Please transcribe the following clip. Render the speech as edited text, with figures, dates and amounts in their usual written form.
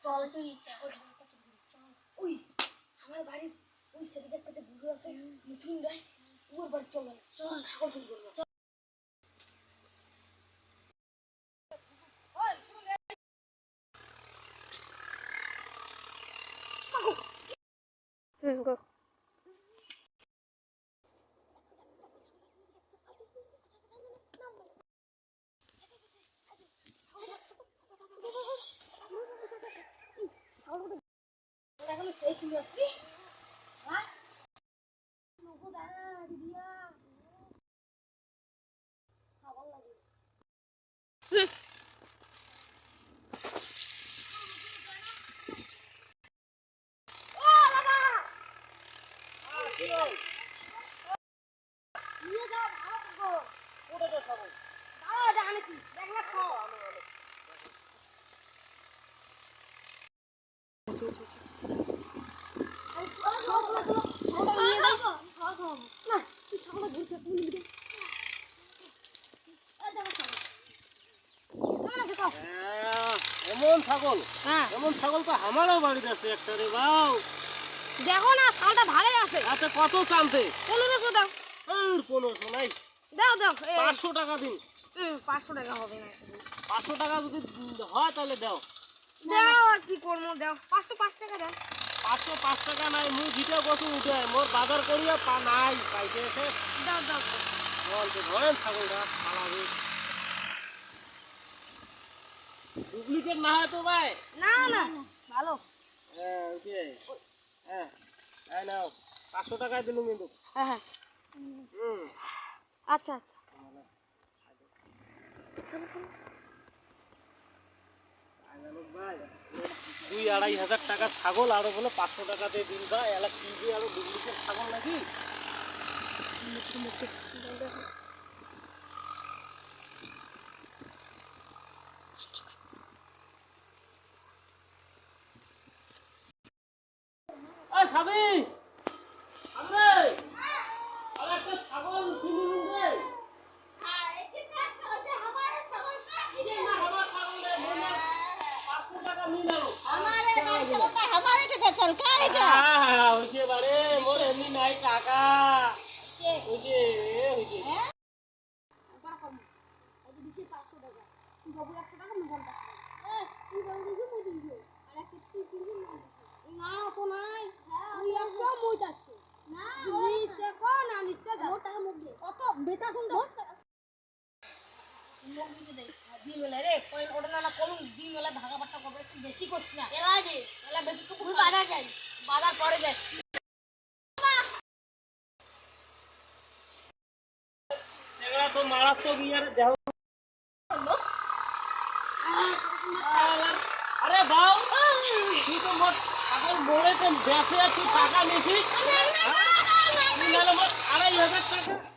চল তুই ছাগল কাছে চল। ওই আমার বাড়ির ওই সেদিকে একটা বুড়ো আছে নতুন রায় ওর বাড়ি চল ছাগল চুরি করবো। গো এখনো সেই শুনে আসবি হ্যাঁ লোক দাঁড়া দিয়া খাবার লাগে। ও বাবা নিয়ে যাও ভালো গো ওটা তো সব দাও ডানে কি দেখ না খাও এমন ছাগল হ্যাঁ এমন ছাগল তো আমারও বাড়িতে আছে একটা রে বাউ। দেখো না ছাগলটা ভালোই আছে। আচ্ছা কত চালতে? 1500 দাও। 1500 নাই, দাও দাও 500 টাকা দিন। 500 টাকা হবে না। 500 টাকা যদি হয় তাহলে দাও। দাও আর কি করবো দাও 505 টাকা দাও। 505 টাকা নাই, মুই ভিডিও করছি উঠে মোর বাজার করিয়া পা নাই পাইতে এসে দাও দাও বলতে ধরেন ছাগলটা পালাবে। ডুপ্লিকেট না হয় তো ভাই? না না ভালো। হ্যাঁ ওকে হ্যাঁ তাই নাও 500 টাকায় দিলুম কিন্তু। হ্যাঁ হ্যাঁ আচ্ছা আচ্ছা চলো চলো। ভাই 2-2.5 টাকা ছাগল আরো বলে 500 টাকাতে দিন ভাই, এলা কি যে আরো ডুপ্লিকেট ছাগল নাকি? সাবি আরে আরে একটা ছাগল কিনুন রে। বেশি করিস না বেশি বাজার যাই বাজার পরে যাই তো মারাত্মক ইয়ার দেহ। আরে বাউ তুই তো মোট ছাগল মরে তো বেঁচে তুই টাকা নিছিস 2,500 টাকা।